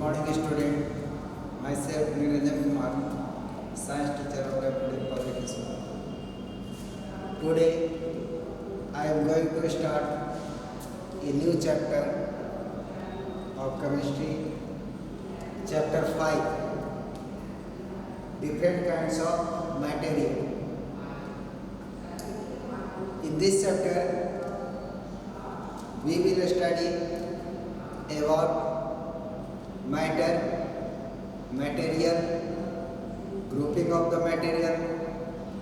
morning, student. Myself, Niranjan Kumar, science teacher of Republic Public School. Today, I am going to start a new chapter of chemistry, chapter 5, different kinds of material. In this chapter, we will study about matter, material, grouping of the material,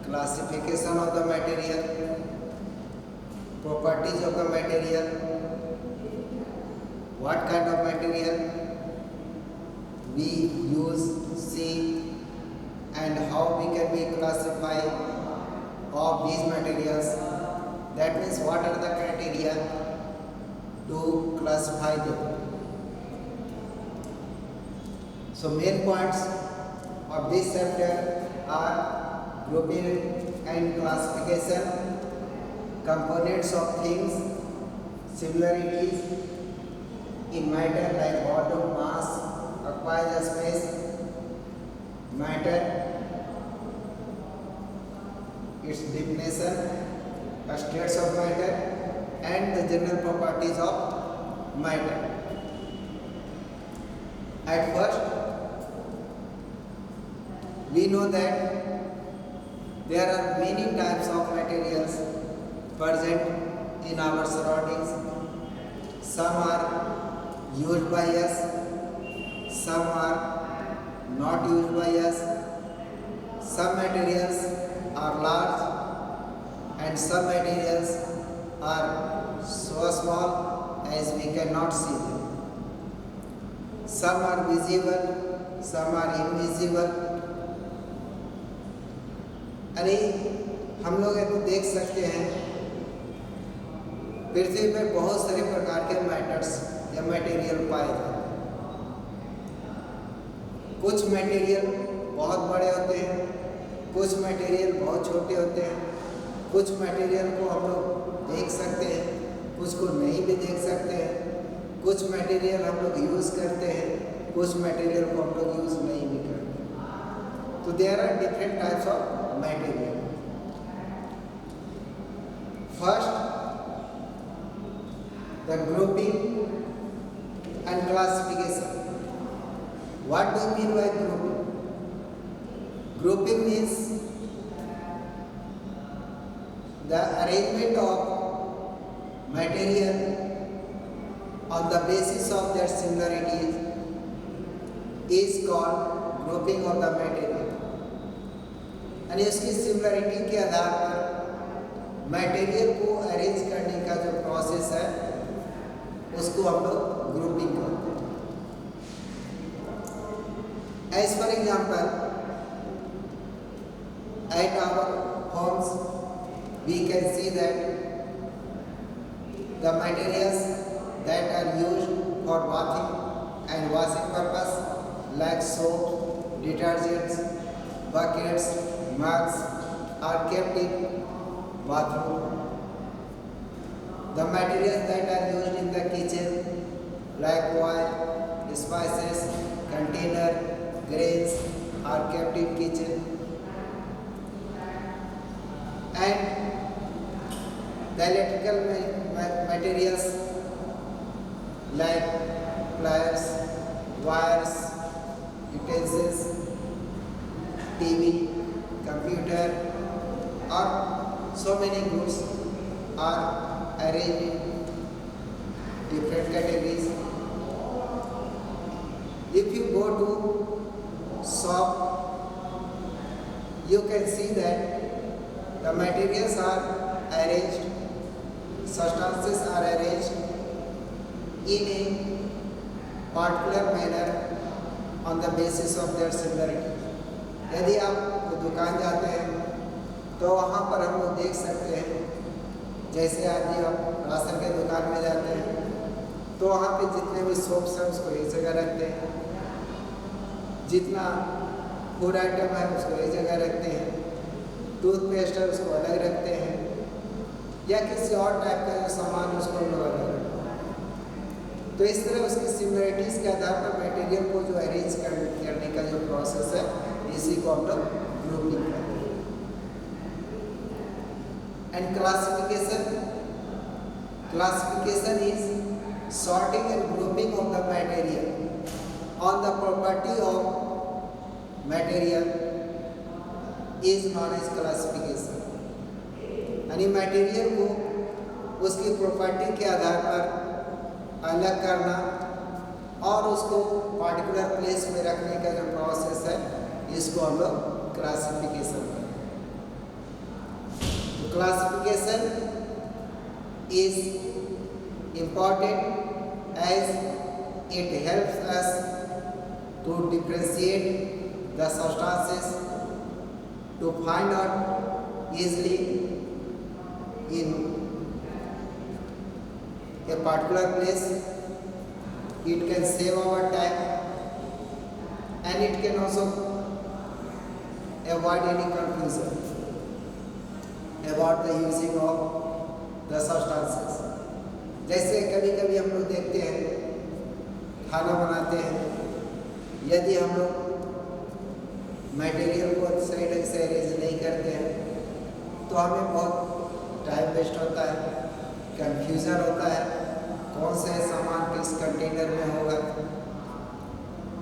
classification of the material, properties of the material, what kind of material we use, see, and how we can be classify of these materials. That means what are the criteria to classify them. So main points of this chapter are grouping and classification, components of things, similarities in matter like volume, mass, occupies space, matter, its definition, states of matter, and the general properties of matter. At first, we know that there are many types of materials present in our surroundings. Some are used by us, some are not used by us. Some materials are large and some materials are so small as we cannot see them. Some are visible, some are invisible. अरे हम लोग ये देख सकते हैं पृथ्वी पर बहुत सारे प्रकार के मैटर्स या मटेरियल पाए जाते हैं। कुछ मटेरियल बहुत बड़े होते हैं, कुछ मटेरियल बहुत छोटे होते हैं, कुछ मटेरियल को हम लोग देख सकते हैं, कुछ को नहीं भी देख सकते हैं, कुछ मटेरियल हम लोग यूज़ करते हैं, कुछ मटेरियल को हम लोग यूज़ नहीं भी करते। तो there are different types of material. First, the grouping and classification. What do you mean by grouping? Grouping means the arrangement of material on the basis of their similarities is called grouping of the material. यानी उसकी similarity के आधार पर material को arrange करने का जो process है उसको हम लोग ग्रुपिंग करते हैं। As for example, at our homes we can see that the materials that are used for bathing and washing purpose like soap, detergents, buckets, mugs are kept in bathroom. The materials that are used in the kitchen like oil, spices, container, grains are kept in kitchen. And the electrical materials like pliers, wires, utensils, TV, computer, or so many goods are arranged in different categories. If you go to shop, you can see that the materials are arranged, substances are arranged in a particular manner on the basis of their similarity. यदि आप दुकान जाते हैं तो वहाँ पर हम लोग देख सकते हैं, जैसे आज आप राशन के दुकान में जाते हैं तो वहाँ पे जितने भी सोप्स हैं उसको एक जगह रखते हैं, जितना फूड आइटम है उसको एक जगह रखते हैं, टूथपेस्ट है उसको अलग रखते हैं, या किसी और टाइप का जो सामान उसको अलग रखते हैं। तो इस तरह उसकी सिमिलरिटीज़ के आधार पर मटेरियल को जो अरेंज करने का जो प्रोसेस है, इसी को हम लोग ग्रुपिंग कहते हैं। And classification is sorting and grouping of the material on the property of material is known as classification। यानी मटेरियल को उसकी प्रॉपर्टी के आधार पर अलग करना और उसको पार्टिकुलर प्लेस में रखने का जो प्रोसेस है, इसको हम लोग क्लासिफिकेशन कहते हैं। तो classification is important as it helps us to differentiate the substances, to find out easily in a particular place. It can save our time and it can also avoid any confusion about the using of the substances। जैसे कभी कभी हम लोग देखते हैं खाना बनाते हैं, यदि हम लोग मटेरियल को सही ढंग से अरेंज नहीं करते हैं तो हमें बहुत टाइम वेस्ट होता है, कंफ्यूजन होता है कौन से सामान किस कंटेनर में होगा।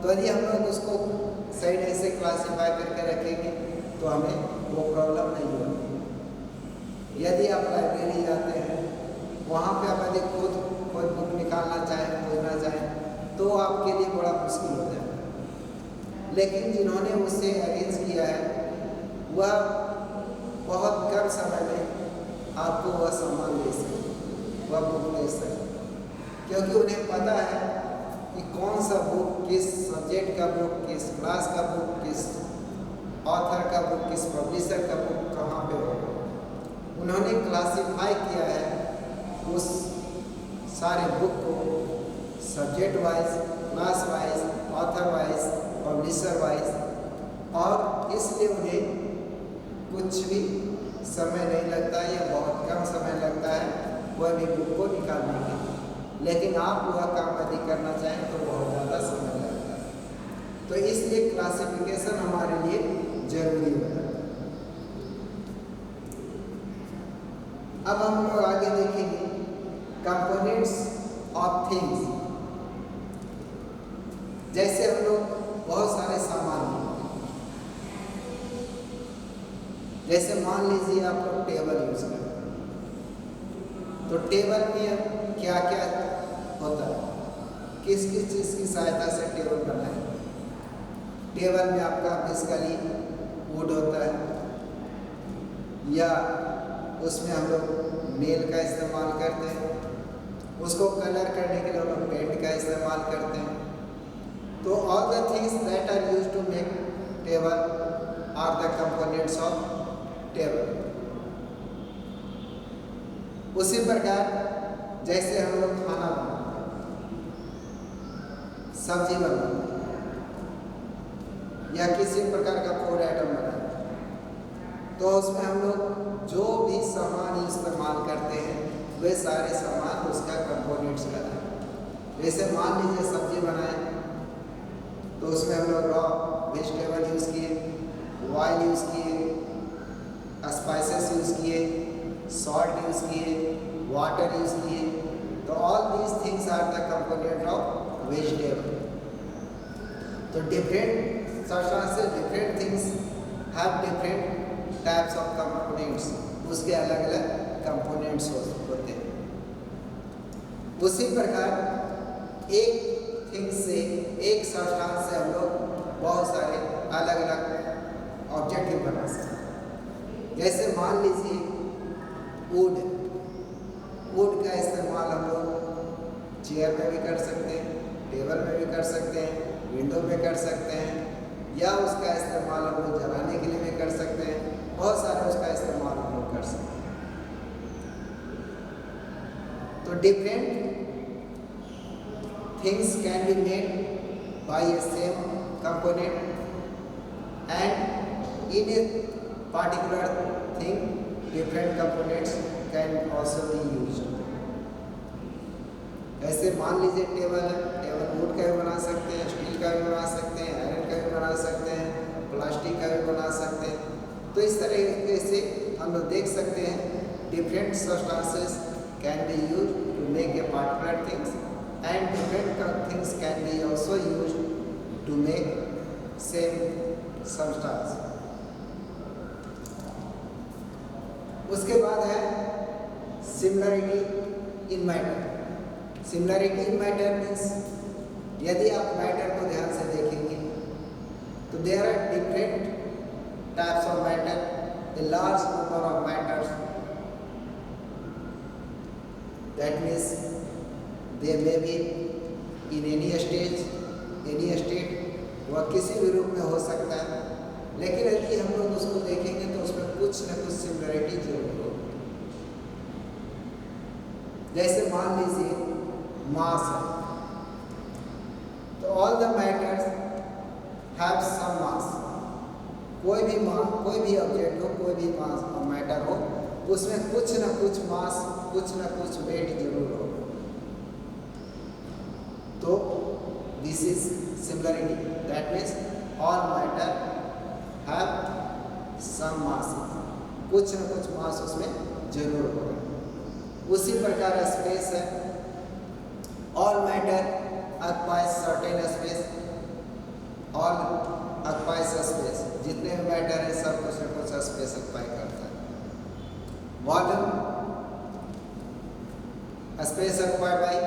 तो यदि हम लोग उसको सही ढंग से क्लासीफाई करके रखेंगे तो हमें वो प्रॉब्लम नहीं होगी। यदि आप लाइब्रेरी जाते हैं, वहाँ पे आप यदि खुद बुक निकालना चाहें, खोजना चाहें, तो आपके लिए बड़ा मुश्किल हो जाता है। लेकिन जिन्होंने उसे अरेंज किया है, वह बहुत कम समय में आपको वह सामान दे सकते, वह बुक दे सकते, क्योंकि उन्हें पता है कि कौन सा बुक, किस सब्जेक्ट का बुक, किस क्लास का बुक, किस ऑथर का बुक, किस पब्लिशर का बुक कहाँ पे होगा। उन्होंने क्लासीफाई किया है उस सारे बुक को subject wise, class wise, author wise, publisher wise, और इसलिए उन्हें कुछ भी समय नहीं लगता है या बहुत कम समय लगता है वह भी बुक को निकालने के लिए। लेकिन आप वह काम यदि करना चाहें तो बहुत ज़्यादा समय लगता है। तो इसलिए क्लासिफिकेशन हमारे लिए जरूरी होता है। अब हम लोग आगे देखेंगे कंपोनेंट्स ऑफ थिंग्स। जैसे हम लोग बहुत सारे सामान, जैसे मान लीजिए आप लोग टेबल यूज करते हैं, तो टेबल में क्या क्या होता है, किस किस चीज़ की सहायता से टेबल बनाए। टेबल में आपका बेसिकली वुड होता है, या उसमें हम लोग नेल का इस्तेमाल करते हैं, उसको कलर करने के लिए हम लोग पेंट का इस्तेमाल करते हैं। तो all the things that are use to make table are the components of table. उसी प्रकार जैसे हम लोग खाना बनाते हैं, सब्जी बनाते हैं, या किसी प्रकार का फूड आइटम बनाते हैं, तो उसमें हम लोग जो भी सामान इस्तेमाल करते हैं वे सारे सामान उसका कंपोनेंट्स कहते हैं। जैसे मान लीजिए सब्जी बनाए तो उसमें हम लोग रॉ वेजिटेबल यूज़ किए, ऑयल यूज़ किए, स्पाइसेस यूज़ किए, सॉल्ट यूज़ किए, वाटर यूज़ किए। तो all these things are the component of vegetable. तो different substances, different things have different types of components, उसके अलग अलग कंपोनेंट्स होते हैं। उसी प्रकार एक थिंग से, एक सब्सटेंस से हम लोग बहुत सारे अलग अलग ऑब्जेक्ट बना सकते हैं। जैसे मान लीजिए वुड का इस्तेमाल हम लोग चेयर में भी कर सकते हैं, टेबल में भी कर सकते हैं, विंडो में कर सकते हैं, या उसका इस्तेमाल हम लोग जलाने के लिए भी कर सकते हैं। बहुत सारे उसका इस्तेमाल हम लोग कर सकते हैं। तो different things can be made by A same component, and in A particular thing different components can also be used। ऐसे मान लीजिए टेबल है, टेबल वुड का भी बना सकते हैं, स्टील का भी बना सकते हैं, आयरन का भी बना सकते हैं, प्लास्टिक का भी बना सकते हैं। तो इस तरीके से हम लोग देख सकते हैं different substances can be use to make a particular things and different things can be also use to make same substance. उसके बाद है similarity in matter. Similarity in matter means यदि आप मैटर को ध्यान से देखेंगे तो there are different types of matter, a large number of matters, that means they may be in any state, वह किसी भी रूप में हो सकता है, लेकिन यदि हम लोग उसको देखेंगे तो उसमें कुछ न कुछ सिमिलरिटी जरूर होगी। जैसे मान लीजिए मास है, तो all the matters have some mass. कोई भी ऑब्जेक्ट हो, कोई भी मास और मैटर हो, उसमें कुछ न कुछ मास, कुछ न कुछ वेट जरूर हो। तो this is similarity, that means all matter have some mass, कुछ न कुछ मास उसमें जरूर होगा। उसी प्रकार स्पेस है, all matter occupies certain space, all occupies space, जितने भी मैटर है सब कुछ न कुछ स्पेस ऑक्युपाई करता है। Volume space occupied by